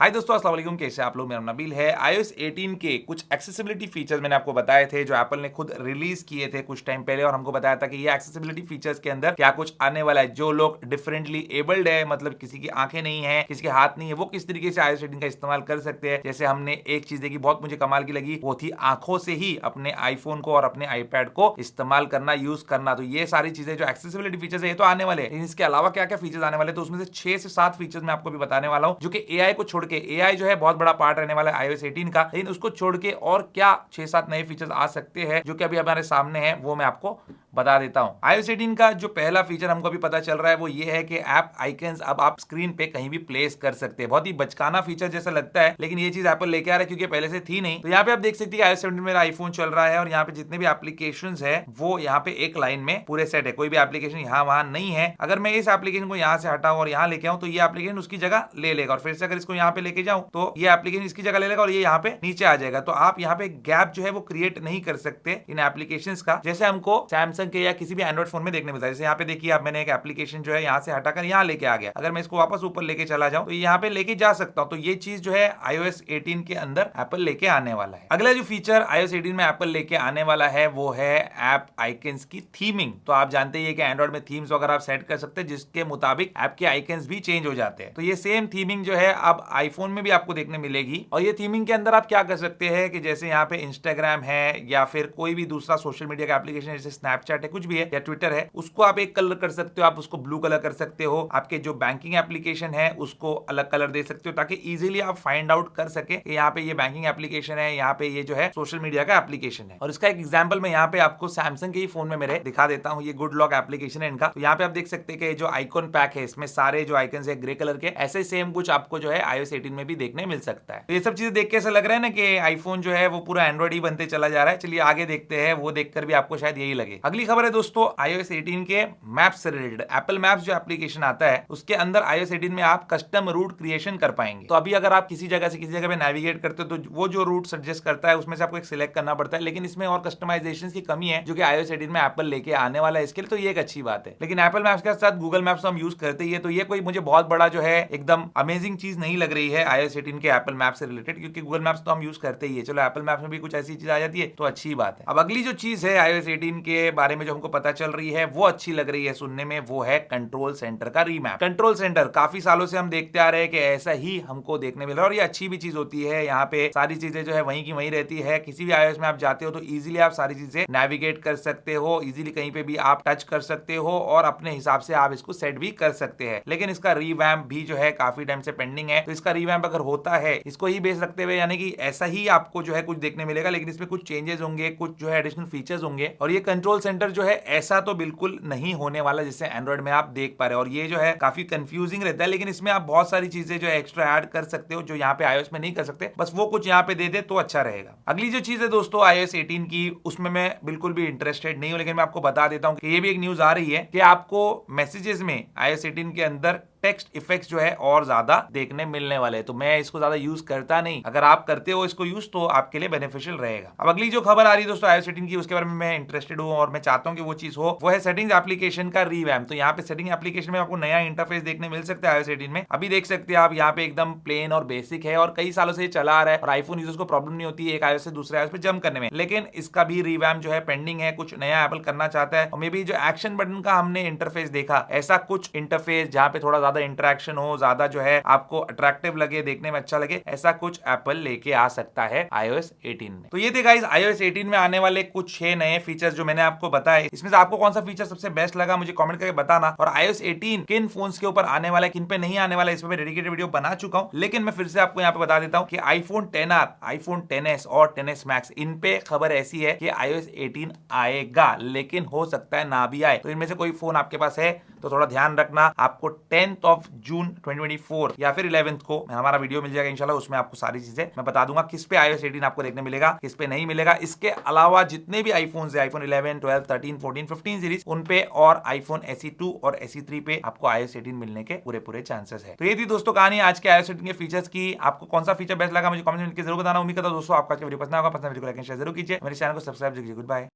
हाय दोस्तों, अस्सलाम वालेकुम। कैसे आप लोग? मेरा नाम नबील है। iOS 18 के कुछ एक्सेसिबिलिटी फीचर्स मैंने आपको बताए थे जो एप्पल ने खुद रिलीज किए थे कुछ टाइम पहले, और हमको बताया था कि ये एक्सेसिबिलिटी फीचर्स के अंदर क्या कुछ आने वाला है। जो लोग डिफरेंटली एबल्ड है, मतलब किसी की आंखें नहीं है, किसी के हाथ नहीं है, वो किस तरीके से iOS 18 का इस्तेमाल कर सकते हैं। जैसे हमने एक चीज देखी, बहुत मुझे कमाल की लगी, वो थी आंखों से ही अपने आईफोन को और अपने आईपैड को इस्तेमाल करना, यूज करना। तो ये सारी चीजें जो एक्सेसिबिलिटी फीचर्स है ये तो आने वाले हैं। इसके अलावा क्या क्या फीचर्स आने वाले, तो उसमें से 6 से 7 फीचर्स मैं आपको भी बताने वाला हूं, जो कि एआई को छोड़ के, एआई जो है बहुत बड़ा पार्ट रहने वाला है iOS 18 का, लेकिन उसको छोड़ के और क्या 6-7 नए फीचर्स आ सकते हैं जो कि अभी हमारे सामने हैं, वो मैं आपको बता देता हूं। iOS 18 का जो पहला फीचर हमको अभी पता चल रहा है वो ये है कि ऐप आइकन्स अब आप स्क्रीन पे कहीं भी प्लेस कर सकते हैं। बहुत ही बचकाना फीचर जैसा लगता है, लेकिन ये चीज एप्पल लेके आ रहा है क्योंकि पहले से थी नहीं। तो यहाँ पे आप देख सकते हैं iOS 17 मेरा आईफोन चल रहा है और यहाँ पे जितने भी एप्लीकेशन है वो यहाँ पे एक लाइन में पूरे सेट है। कोई भी एप्लीकेशन यहाँ वहां नहीं है। अगर मैं इस एप्लीकेशन को यहाँ से हटाऊं और यहाँ लेके आऊं तो ये एप्लीकेशन उसकी जगह ले लेगा, और फिर से अगर इसको यहाँ पे लेके जाऊं तो ये एप्लीकेशन इसकी जगह ले लेगा और ये यहाँ पे नीचे आ जाएगा। तो आप यहाँ पे गैप जो है वो क्रिएट नहीं कर सकते इन एप्लीकेशंस का, जैसे हमको सैमसंग के या किसी भी एंड्रॉइड फोन में देखने मिलता है। जैसे यहाँ पे देखिए, आप मैंने एक एप्लीकेशन जो है यहाँ से हटाकर यहाँ लेके आ गया, अगर मैं इसको वापस ऊपर लेके चला जाऊं तो यहाँ पे लेके जा सकता हूं। तो ये चीज जो है iOS 18 के अंदर एप्पल लेके आने वाला है। अगला जो फीचर iOS 18 में एप्पल लेके आने वाला है वो है ऐप आइकन्स की थीमिंग। तो आप जानते ही कि एंड्रॉइड में थीम्स वगैरह आप सेट कर सकते हैं जिसके मुताबिक ऐप के आइकन्स भी चेंज हो जाते हैं। तो ये सेम थीमिंग जो है अब आईफोन में भी आपको देखने मिलेगी। और ये थीमिंग के अंदर आप क्या कर सकते हैं कि जैसे यहाँ पे इंस्टाग्राम है या फिर कोई भी दूसरा सोशल मीडिया का एप्लीकेशन है, जैसे स्नैपचैट है, कुछ भी है, या ट्विटर है, उसको आप एक कलर कर सकते हो, आप उसको ब्लू कलर कर सकते हो। आपके जो बैंकिंग एप्लीकेशन है उसको अलग कलर दे सकते हो, ताकि इजीली आप फाइंड आउट कर सके कि यहाँ पे ये बैंकिंग एप्लीकेशन है, यहाँ पे ये जो है सोशल मीडिया का एप्लीकेशन है। और इसका एक एग्जांपल मैं यहाँ पे आपको सैमसंग के ही फोन में मेरे दिखा देता हूँ। ये गुड लॉक एप्लीकेशन है इनका। तो यहाँ पे आप देख सकते हैं कि जो आइकॉन पैक है इसमें सारे जो आइकन्स है ग्रे कलर के, ऐसे सेम कुछ आपको जो है iOS 18 में भी देखने मिल सकता है। तो ये सब चीजें देख के ऐसा लग रहा है ना कि आईफोन जो है वो पूरा एंड्रॉइड ही बनते चला जा रहा है। चलिए आगे देखते हैं, वो देखकर भी आपको शायद यही लगे। अगली खबर है दोस्तों iOS 18 के मैप्स से रिलेटेड। एप्पल मैप्स जो एप्लीकेशन आता है उसके अंदर iOS 18 में आप कस्टम रूट क्रिएशन कर पाएंगे। तो अभी अगर आप किसी जगह से किसी जगह पे नेविगेट करते हो तो वो जो रूट सजेस्ट करता है उसमें से आपको एक सिलेक्ट करना पड़ता है, लेकिन इसमें और कस्टमाइजेशन की कमी है जो कि iOS 18 में एप्पल लेके आने वाला है इसके लिए। तो ये एक अच्छी बात है। लेकिन एप्पल मैप्स के साथ गूगल मैप्स हम यूज करते ही है, तो ये कोई मुझे बहुत बड़ा जो है एकदम अमेजिंग चीज नहीं लग रही है iOS 18 के एप्पल मैप से रिलेटेड, क्योंकि गूगल मैप्स तो हम यूज करते ही है। चलो एप्पल मैप्स में भी कुछ ऐसी चीज आ जाती है तो अच्छी बात है। अब अगली जो चीज है iOS 18 के बारे में जो हमको पता चल रही है वो अच्छी लग रही है सुनने में, वो है कंट्रोल सेंटर का रीमैप। कंट्रोल सेंटर काफी सालों से हम देखते आ रहे हैं कि ऐसा ही हमको देखने मिल रहा है, और ये अच्छी भी चीज होती है। यहाँ पे सारी चीजें जो है वहीं की वहीं रहती है। किसी भी iOS में आप जाते हो तो इजीली आप सारी चीजें नेविगेट कर सकते हो, इजीली कहीं पे भी आप टच कर सकते हो और अपने हिसाब से आप इसको सेट भी कर सकते हैं। लेकिन इसका रीवैम्प भी जो है काफी टाइम से पेंडिंग है। तो इसका रीवैम्प अगर होता है, इसको ही बेस रखते हुए, यानी कि ऐसा ही आपको जो है कुछ देखने मिलेगा, लेकिन इसमें कुछ चेंजेस होंगे, कुछ जो है एडिशनल फीचर्स होंगे। और ये कंट्रोल सेंटर जो है ऐसा तो बिल्कुल नहीं होने वाला जैसे एंड्रॉइड में आप देख पा रहे हो। और ये जो है काफी कंफ्यूजिंग रहता है, लेकिन इसमें आप बहुत सारी चीजें जो है एक्स्ट्रा ऐड कर सकते हो जो यहाँ पे iOS में नहीं कर सकते। बस वो कुछ यहाँ पे दे दे तो अच्छा रहेगा। अगली जो चीज है दोस्तों iOS 18 की, उसमें मैं बिल्कुल भी इंटरेस्टेड नहीं हूँ, लेकिन मैं आपको बता देता हूँ कि ये भी एक न्यूज आ रही है कि आपको मैसेजेस में iOS 18 के अंदर टेक्स्ट इफेक्ट्स जो है और ज्यादा देखने मिलने वाले हैं। तो मैं इसको ज्यादा यूज करता नहीं, अगर आप करते हो इसको यूज तो आपके लिए बेनिफिशियल रहेगा। अब अगली जो खबर आ रही है दोस्तों iOS 18 की, उसके बारे में मैं इंटरेस्टेड हूँ और मैं चाहता हूँ कि वो चीज हो, वो है सेटिंग्स एप्लीकेशन का रीवैम्प। तो यहाँ पे सेटिंग एप्लीकेशन में आपको नया इंटरफेस देखने मिल सकता है iOS 18 में। अभी देख सकते हैं आप यहाँ पे एकदम प्लेन और बेसिक है, और कई सालों से ये चला आ रहा है और आईफोन यूजर्स को प्रॉब्लम नहीं होती है एक iOS से दूसरे iOS पे जंप करने में। लेकिन इसका भी रीवैम्प जो है पेंडिंग है, कुछ नया एप्पल करना चाहता है। और मे बी जो एक्शन बटन का हमने इंटरफेस देखा, ऐसा कुछ इंटरफेस जहाँ पे थोड़ा ज्यादा इंटरेक्शन हो, ज्यादा जो है आपको अट्रैक्टिव लगे, देखने में अच्छा लगे, ऐसा कुछ एप्पल लेके आ सकता है iOS 18 में। तो ये थे गाइस iOS 18 में आने वाले कुछ 6 नए फीचर्स जो मैंने आपको बताए। इसमें से आपको कौन सा फीचर सबसे बेस्ट लगा मुझे कमेंट करके बताना। और iOS 18 किन फोन्स के ऊपर आने वाला है, किन पे नहीं आने वाला है, इस पे मैं डेडिकेटेड वीडियो बना चुका हूं। लेकिन मैं फिर से आपको यहाँ पे बता देता हूँ कि iPhone XR, iPhone XS और XS Max, इन पे खबर ऐसी है कि iOS 18 आएगा, लेकिन हो सकता है ना भी आए। तो इनमें से कोई फोन आपके पास है तो थोड़ा ध्यान रखना। आपको 10 जून 2024 या फिर 11 को हमारा वीडियो मिल जाएगा इंशाल्लाह, उसमें आपको सारी चीजें मैं बता दूंगा किस पे iOS 18 आपको देखने मिलेगा, किस पे नहीं मिलेगा। इसके अलावा जितने भी आईफोन है, iPhone 11, 12, 13, 14, 15 सीरीज, उन पे और iPhone SE2 और SE3 पे आपको iOS 18 मिलने के पूरे चांसेस है। तो ये थी दोस्तों कहानी आज के iOS 18 के फीचर्स की। आपको कौन सा फीचर बेस्ट लगा मुझे कमेंट में जरूर बताना। उम्मीद करता हूं दोस्तों आपका वीडियो पसंद आएगा। पसंद वीडियो को लाइक एंड शेयर जरूर कीजिए, मेरे चैनल को सब्सक्राइब कीजिए। Good bye.